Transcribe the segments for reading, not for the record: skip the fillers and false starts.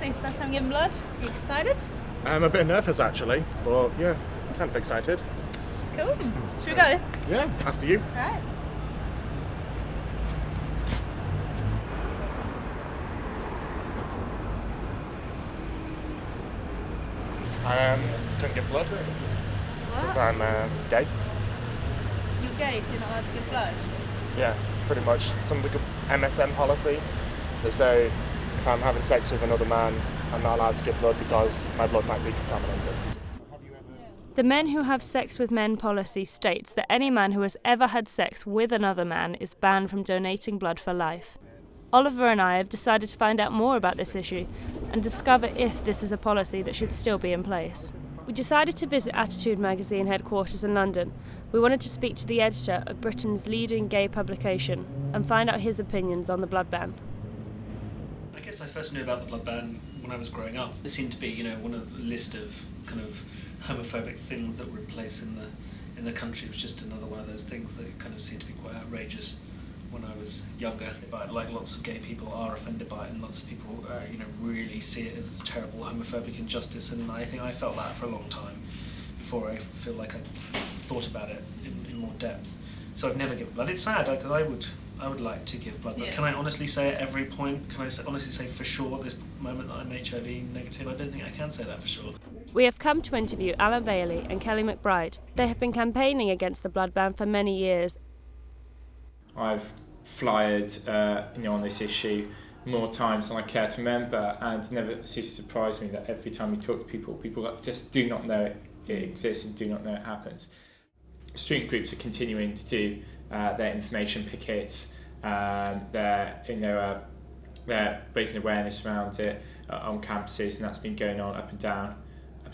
Alexi, first time giving blood. Are you excited? I'm a bit nervous actually, but yeah, kind of excited. Cool. Should we go? Yeah, after you. Right. I couldn't give blood because I'm gay. You're gay, so you're not allowed to give blood? Yeah, pretty much. Some of the MSM policy, they say if I'm having sex with another man, I'm not allowed to give blood because my blood might be contaminated. The Men Who Have Sex with Men policy states that any man who has ever had sex with another man is banned from donating blood for life. Oliver and I have decided to find out more about this issue and discover if this is a policy that should still be in place. We decided to visit Attitude magazine headquarters in London. We wanted to speak to the editor of Britain's leading gay publication and find out his opinions on the blood ban. I guess I first knew about the blood ban when I was growing up. It seemed to be, one of the list of kind of homophobic things that were in place in the country. It was just another one of those things that kind of seemed to be quite outrageous when I was younger. But like lots of gay people are offended by it, and lots of people, really see it as this terrible homophobic injustice. And I think I felt that for a long time before I feel like I thought about it in more depth. So I've never given blood. It's sad because I would like to give blood, but can I honestly say at every point, can I honestly say for sure at this moment that I'm HIV negative? I don't think I can say that for sure. We have come to interview Alan Bailey and Kelly McBride. They have been campaigning against the blood ban for many years. I've flyered on this issue more times than I care to remember, and never ceases to surprise me that every time you talk to people that just do not know it exists and do not know it happens. Student groups are continuing to do their information pickets, they're raising awareness around it on campuses, and that's been going on up and down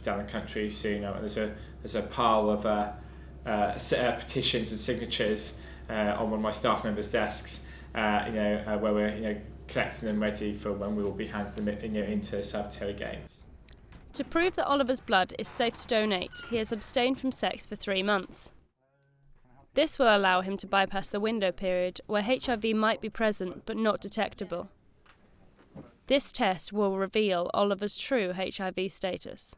the country. So there's a pile of petitions and signatures on one of my staff members' desks, where we're collecting them ready for when we will be handing them into Sabto Games. To prove that Oliver's blood is safe to donate, he has abstained from sex for 3 months. This will allow him to bypass the window period where HIV might be present but not detectable. This test will reveal Oliver's true HIV status.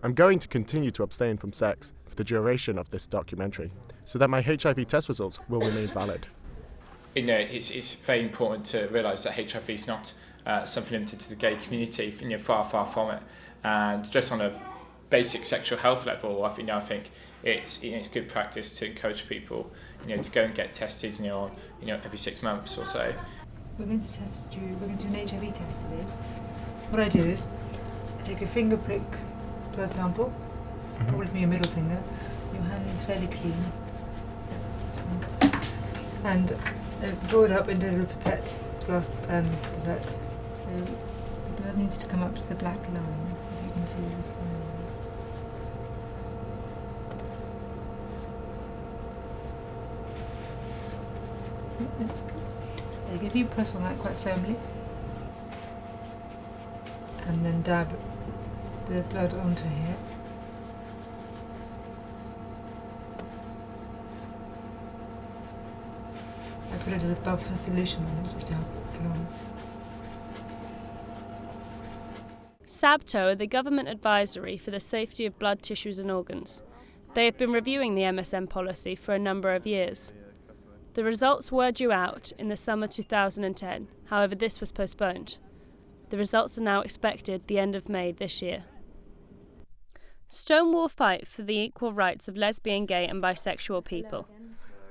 I'm going to continue to abstain from sex for the duration of this documentary so that my HIV test results will remain valid. It's very important to realise that HIV is not something limited to the gay community, far, far from it. And just on a basic sexual health level, I think it's good practice to encourage people, to go and get tested, every 6 months or so. We're going to test you. We're going to do an HIV test today. What I do is I take a finger prick blood sample, probably from your middle finger. Your hand's fairly clean. This one. And draw it up into a little pipette, glass pipette. So the blood needs to come up to the black line, if you can see the That's good. There you go. If you press on that quite firmly, and then dab the blood onto here. I put it as a buffer solution on it just to help it along. SABTO are the government advisory for the safety of blood tissues and organs. They have been reviewing the MSM policy for a number of years. The results were due out in the summer 2010, however this was postponed. The results are now expected the end of May this year. Stonewall fight for the equal rights of lesbian, gay and bisexual people.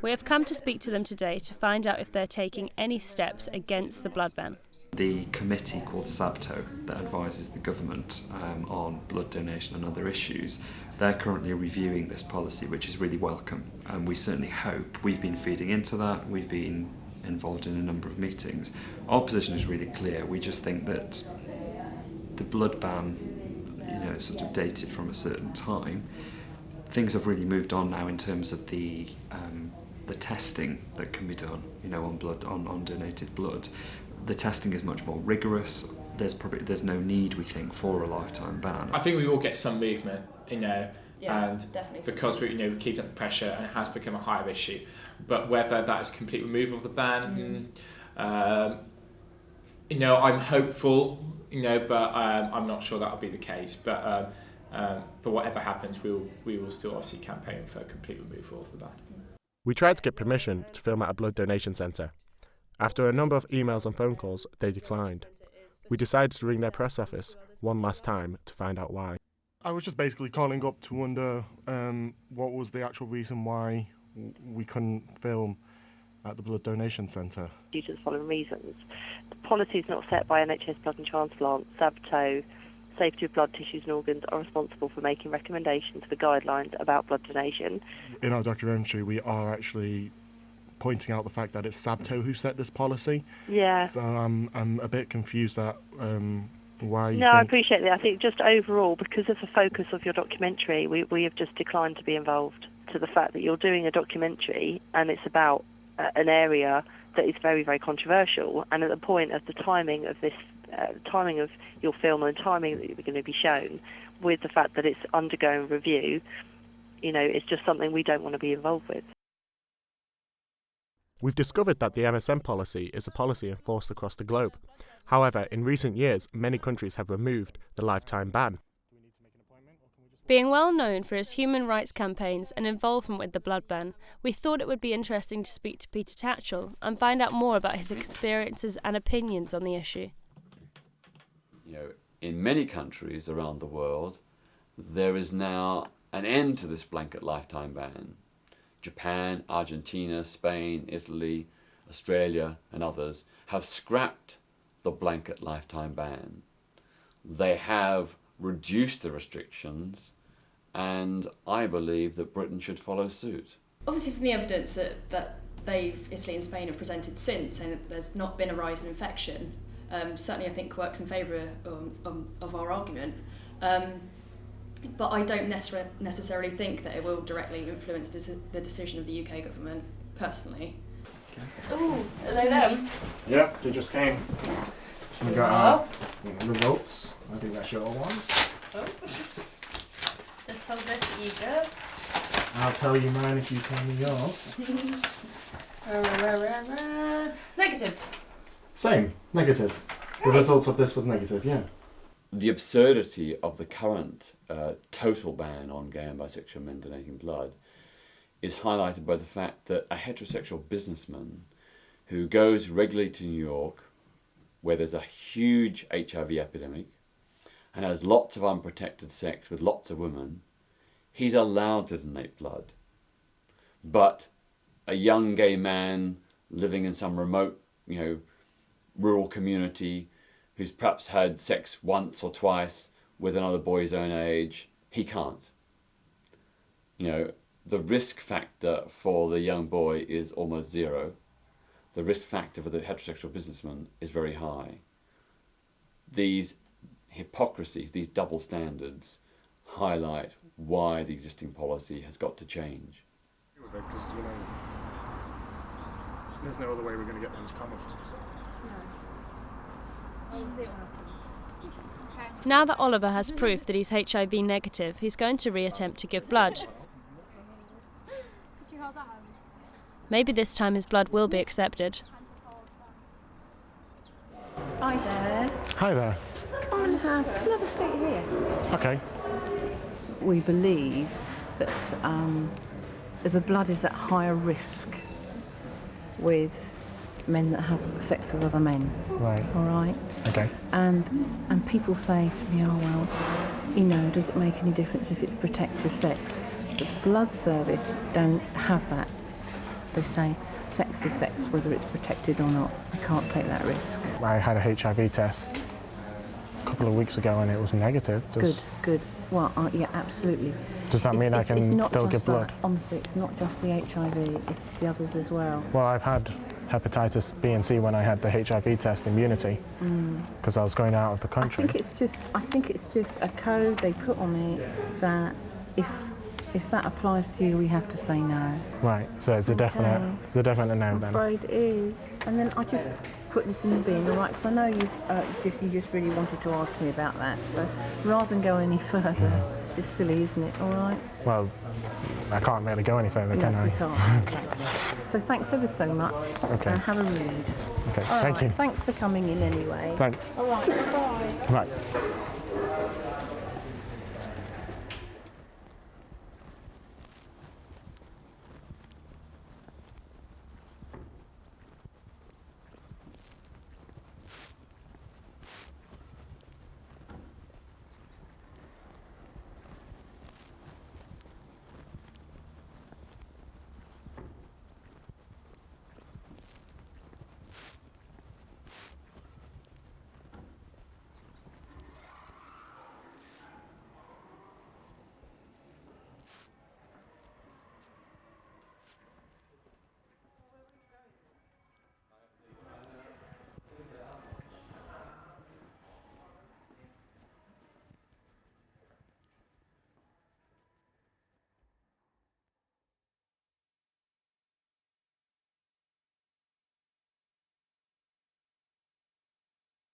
We have come to speak to them today to find out if they're taking any steps against the blood ban. The committee called SABTO that advises the government on blood donation and other issues, they're currently reviewing this policy, which is really welcome, and we certainly hope. We've been feeding into that, we've been involved in a number of meetings. Our position is really clear. We just think that the blood ban, is sort of dated from a certain time. Things have really moved on now in terms of the testing that can be done, on blood, on donated blood. The testing is much more rigorous. There's no need, we think, for a lifetime ban. I think we will get some movement, and definitely. because we keep up the pressure and it has become a higher issue. But whether that is complete removal of the ban, I'm hopeful. but I'm not sure that'll be the case. But whatever happens, we will still obviously campaign for a complete removal of the ban. We tried to get permission to film at a blood donation centre. After a number of emails and phone calls, they declined. We decided to ring their press office one last time to find out why. I was just basically calling up to wonder what was the actual reason why we couldn't film at the blood donation centre. Due to the following reasons. The policy is not set by NHS Blood and Transplant. Sabto, Safety of Blood Tissues and Organs are responsible for making recommendations for guidelines about blood donation. In our documentary, we are actually pointing out the fact that it's Sabto who set this policy. Yeah. So I'm a bit confused at why you think... I appreciate that. I think just overall, because of the focus of your documentary, we have just declined to be involved. To the fact that you're doing a documentary and it's about an area that is very, very controversial, and at the point of the timing of this, timing of your film and the timing that you're going to be shown, with the fact that it's undergoing review, it's just something we don't want to be involved with. We've discovered that the MSM policy is a policy enforced across the globe. However, in recent years, many countries have removed the lifetime ban. Being well known for his human rights campaigns and involvement with the blood ban, we thought it would be interesting to speak to Peter Tatchell and find out more about his experiences and opinions on the issue. In many countries around the world, there is now an end to this blanket lifetime ban. Japan, Argentina, Spain, Italy, Australia and others have scrapped the blanket lifetime ban. They have reduced the restrictions, and I believe that Britain should follow suit. Obviously, from the evidence that Italy and Spain have presented since, saying that there's not been a rise in infection, certainly I think works in favour of our argument. But I don't necessarily think that it will directly influence the decision of the UK government, personally. Ooh, are they them? Yep, they just came. We got our results. I think that's your one. Oh. Let's hold this eager. I'll tell you mine if you tell me yours. Negative. Same, negative. The results of this was negative, yeah. The absurdity of the current total ban on gay and bisexual men donating blood is highlighted by the fact that a heterosexual businessman who goes regularly to New York, where there's a huge HIV epidemic, and has lots of unprotected sex with lots of women, he's allowed to donate blood. But a young gay man living in some remote, rural community who's perhaps had sex once or twice with another boy his own age, he can't. The risk factor for the young boy is almost zero. The risk factor for the heterosexual businessman is very high. These hypocrisies, these double standards, highlight why the existing policy has got to change. Because, there's no other way we're going to get them to comment on it. So. Now that Oliver has proof that he's HIV negative, he's going to reattempt to give blood. Maybe this time his blood will be accepted. Hi there. Hi there. Come and have a seat here. Okay. We believe that the blood is at higher risk with men that have sex with other men. Right. All right. Okay. And people say to me, oh well, does it make any difference if it's protective sex? But the blood service don't have that. They say sex is sex, whether it's protected or not. I can't take that risk. I had a HIV test a couple of weeks ago and it was negative. Good. Well, yeah, absolutely. Does that mean I can still give blood? Honestly, it's not just the HIV, it's the others as well. Well, I've had hepatitis B and C when I had the HIV test immunity because I was going out of the country. I think it's just a code they put on it that if that applies to you, we have to say no. Right, so it's a definite no then. I'm afraid it is. And then I just put this in the bin, all right, because I know you just really wanted to ask me about that. So rather than go any further, It's silly, isn't it? All right? Well, I can't really go any further, can I? You can't. Okay. So thanks ever so much. Okay. And have a read. Okay, All thank right. you. Thanks for coming in anyway. Thanks. All right, bye-bye. Right.